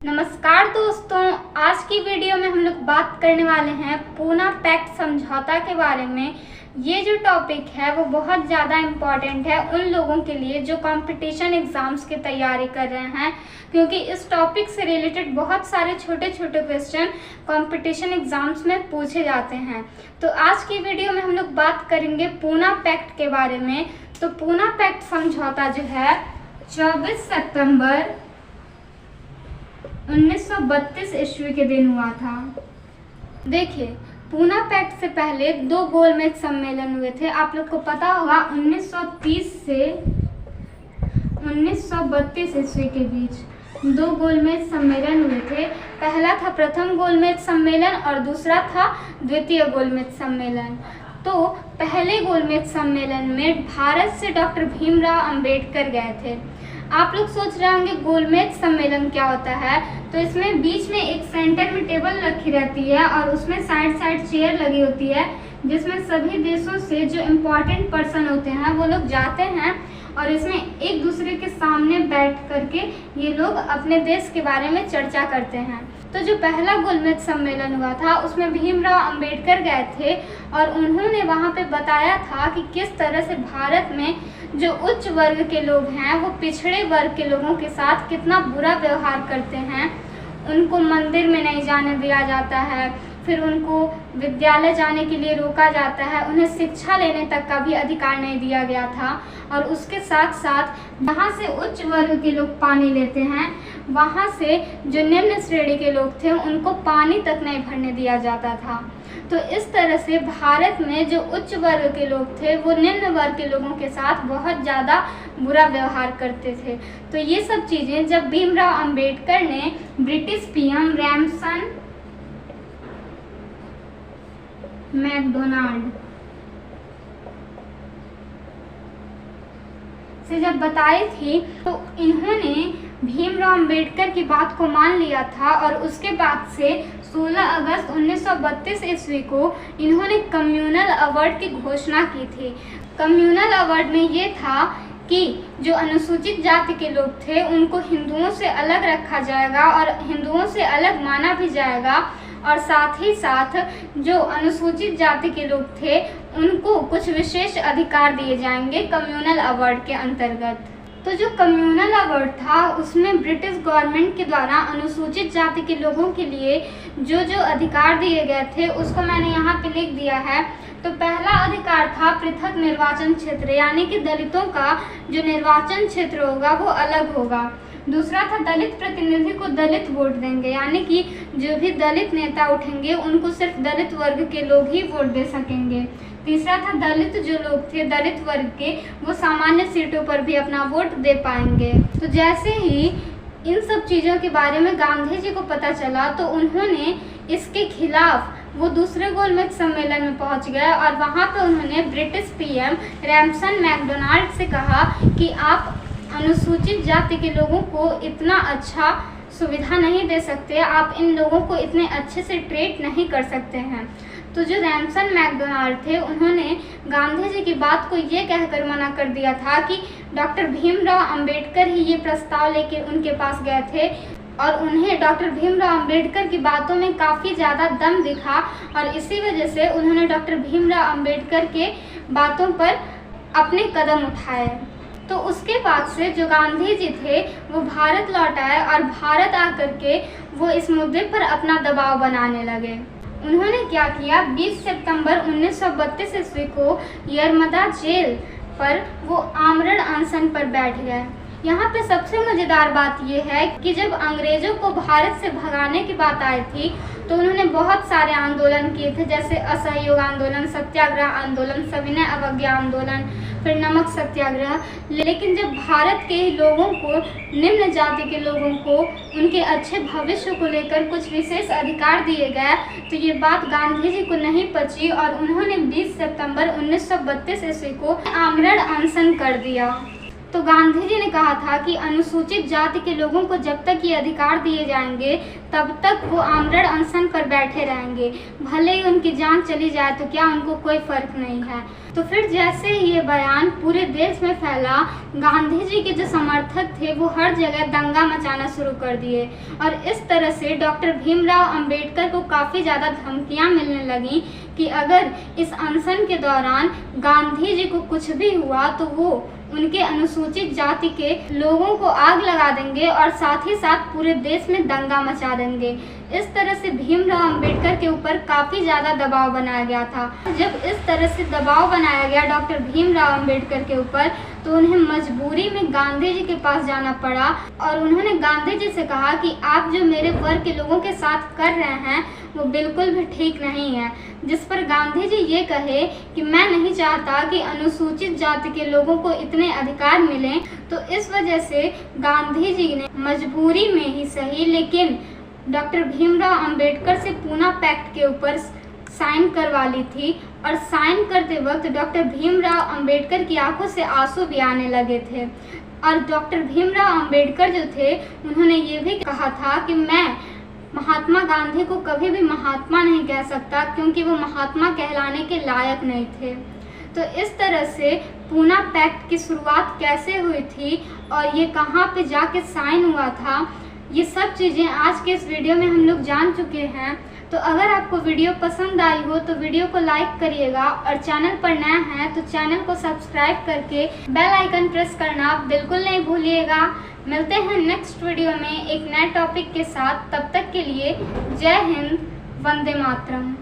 नमस्कार दोस्तों, आज की वीडियो में हम लोग बात करने वाले हैं पूना पैक्ट समझौता के बारे में। ये जो टॉपिक है वो बहुत ज़्यादा इम्पॉर्टेंट है उन लोगों के लिए जो कंपटीशन एग्ज़ाम्स की तैयारी कर रहे हैं, क्योंकि इस टॉपिक से रिलेटेड बहुत सारे छोटे छोटे क्वेश्चन कंपटीशन एग्ज़ाम्स में पूछे जाते हैं। तो आज की वीडियो में हम लोग बात करेंगे पूना पैक्ट के बारे में। तो पूना पैक्ट समझौता जो है 24 सितंबर 1932 ईस्वी के दिन हुआ था। देखिए, पूना पैक्ट से पहले दो गोलमेज सम्मेलन हुए थे। आप लोग को पता होगा 1930 से 1932 ईस्वी के बीच दो गोलमेज सम्मेलन हुए थे। पहला था प्रथम गोलमेज सम्मेलन और दूसरा था द्वितीय गोलमेज सम्मेलन। तो पहले गोलमेज सम्मेलन में भारत से डॉक्टर भीमराव अंबेडकर गए थे। आप लोग सोच रहे होंगे गोलमेज सम्मेलन क्या होता है। तो इसमें बीच में एक सेंटर में टेबल रखी रहती है और उसमें साइड साइड चेयर लगी होती है, जिसमें सभी देशों से जो इम्पोर्टेंट पर्सन होते हैं वो लोग जाते हैं और इसमें एक दूसरे के सामने बैठ करके ये लोग अपने देश के बारे में चर्चा करते हैं। तो जो पहला गोलमेज सम्मेलन हुआ था उसमें भीमराव अंबेडकर गए थे और उन्होंने वहाँ पे बताया था कि किस तरह से भारत में जो उच्च वर्ग के लोग हैं वो पिछड़े वर्ग के लोगों के साथ कितना बुरा व्यवहार करते हैं। उनको मंदिर में नहीं जाने दिया जाता है, फिर उनको विद्यालय जाने के लिए रोका जाता है, उन्हें शिक्षा लेने तक का भी अधिकार नहीं दिया गया था। और उसके साथ साथ जहाँ से उच्च वर्ग के लोग पानी लेते हैं वहाँ से जो निम्न श्रेणी के लोग थे उनको पानी तक नहीं भरने दिया जाता था। तो इस तरह से भारत में जो उच्च वर्ग के लोग थे वो निम्न वर्ग के लोगों के साथ बहुत ज़्यादा बुरा व्यवहार करते थे। तो ये सब चीज़ें जब भीमराव अंबेडकर ने ब्रिटिश पीएम रैमसन मैकडोनाल्ड से जब बताई थी तो इन्होंने भीमराव अंबेडकर की बात को मान लिया था और उसके बाद से 16 अगस्त 1932 ईस्वी को इन्होंने कम्युनल अवार्ड की घोषणा की थी। कम्युनल अवार्ड में ये था कि जो अनुसूचित जाति के लोग थे उनको हिंदुओं से अलग रखा जाएगा और हिंदुओं से अलग माना भी जाएगा, और साथ ही साथ जो अनुसूचित जाति के लोग थे उनको कुछ विशेष अधिकार दिए जाएंगे कम्युनल अवार्ड के अंतर्गत। तो जो कम्युनल अवार्ड था उसमें ब्रिटिश गवर्नमेंट के द्वारा अनुसूचित जाति के लोगों के लिए जो जो अधिकार दिए गए थे उसको मैंने यहाँ पे लिख दिया है। तो पहला अधिकार था पृथक निर्वाचन क्षेत्र, यानी कि दलितों का जो निर्वाचन क्षेत्र होगा वो अलग होगा। दूसरा था दलित प्रतिनिधि को दलित वोट देंगे, यानी कि जो भी दलित नेता उठेंगे उनको सिर्फ दलित वर्ग के लोग ही वोट दे सकेंगे। तीसरा था दलित जो लोग थे दलित वर्ग के वो सामान्य सीटों पर भी अपना वोट दे पाएंगे। तो जैसे ही इन सब चीज़ों के बारे में गांधी जी को पता चला तो उन्होंने इसके खिलाफ वो दूसरे गोलमेज सम्मेलन में पहुंच गए और वहाँ पे उन्होंने ब्रिटिश पीएम रैमसन मैकडोनाल्ड से कहा कि आप अनुसूचित जाति के लोगों को इतना अच्छा सुविधा नहीं दे सकते, आप इन लोगों को इतने अच्छे से ट्रीट नहीं कर सकते हैं। तो जो रैमसन मैकडोनाल्ड थे उन्होंने गांधी जी की बात को ये कहकर मना कर दिया था कि डॉक्टर भीमराव अंबेडकर ही ये प्रस्ताव लेकर उनके पास गए थे और उन्हें डॉक्टर भीमराव अंबेडकर की बातों में काफ़ी ज़्यादा दम दिखा और इसी वजह से उन्होंने डॉक्टर भीमराव अंबेडकर के बातों पर अपने कदम उठाए। तो उसके बाद से जो गांधी जी थे वो भारत लौट आए और भारत आकर के वो इस मुद्दे पर अपना दबाव बनाने लगे। उन्होंने क्या किया, 20 सितंबर 1932 ईस्वी को यरमदा जेल पर वो आमरण अनशन पर बैठ गए। यहाँ पे सबसे मज़ेदार बात ये है कि जब अंग्रेज़ों को भारत से भगाने की बात आई थी तो उन्होंने बहुत सारे आंदोलन किए थे, जैसे असहयोग आंदोलन, सत्याग्रह आंदोलन, सविनय अवज्ञा आंदोलन, फिर नमक सत्याग्रह। लेकिन जब भारत के लोगों को, निम्न जाति के लोगों को उनके अच्छे भविष्य को लेकर कुछ विशेष अधिकार दिए गए तो ये बात गांधी जी को नहीं पची और उन्होंने 20 सितंबर 1932 ईस्वी को आमरण अनशन कर दिया। तो गांधी जी ने कहा था कि अनुसूचित जाति के लोगों को जब तक ये अधिकार दिए जाएंगे तब तक वो आमरण अनशन पर बैठे रहेंगे, भले ही उनकी जान चली जाए तो क्या, उनको कोई फर्क नहीं है। तो फिर जैसे ही ये बयान पूरे देश में फैला, गांधी जी के जो समर्थक थे वो हर जगह दंगा मचाना शुरू कर दिए और इस तरह से डॉक्टर भीमराव अंबेडकर को काफ़ी ज़्यादा धमकियां मिलने लगीं कि अगर इस अनशन के दौरान गांधी जी को कुछ भी हुआ तो वो उनके अनुसूचित जाति के लोगों को आग लगा देंगे और साथ ही साथ पूरे देश में दंगा मचा देंगे। इस तरह से भीमराव अंबेडकर के ऊपर काफ़ी ज़्यादा दबाव बनाया गया था। जब इस तरह से दबाव बनाया गया डॉक्टर भीमराव अंबेडकर के ऊपर, तो उन्हें मजबूरी में गांधी जी के पास जाना पड़ा और उन्होंने गांधी जी से कहा कि आप जो मेरे वर्ग के लोगों के साथ कर रहे हैं वो बिल्कुल भी ठीक नहीं है। जिस पर गांधी जी ये कहे कि मैं नहीं चाहता कि अनुसूचित जाति के लोगों को इतने अधिकार मिलें। तो इस वजह से गांधी जी ने मजबूरी में ही सही लेकिन डॉक्टर भीमराव अंबेडकर से पूना पैक्ट के ऊपर साइन करवा ली थी और साइन करते वक्त डॉक्टर भीमराव अंबेडकर की आंखों से आंसू भी आने लगे थे। और डॉक्टर भीमराव अंबेडकर जो थे उन्होंने ये भी कहा था कि मैं महात्मा गांधी को कभी भी महात्मा नहीं कह सकता क्योंकि वो महात्मा कहलाने के लायक नहीं थे। तो इस तरह से पूना पैक्ट की शुरुआत कैसे हुई थी और ये कहाँ पे जाके साइन हुआ था, ये सब चीज़ें आज के इस वीडियो में हम लोग जान चुके हैं। तो अगर आपको वीडियो पसंद आई हो तो वीडियो को लाइक करिएगा और चैनल पर नया है तो चैनल को सब्सक्राइब करके बेल आइकन प्रेस करना बिल्कुल नहीं भूलिएगा। मिलते हैं नेक्स्ट वीडियो में एक नए टॉपिक के साथ। तब तक के लिए जय हिंद, वंदे मातरम।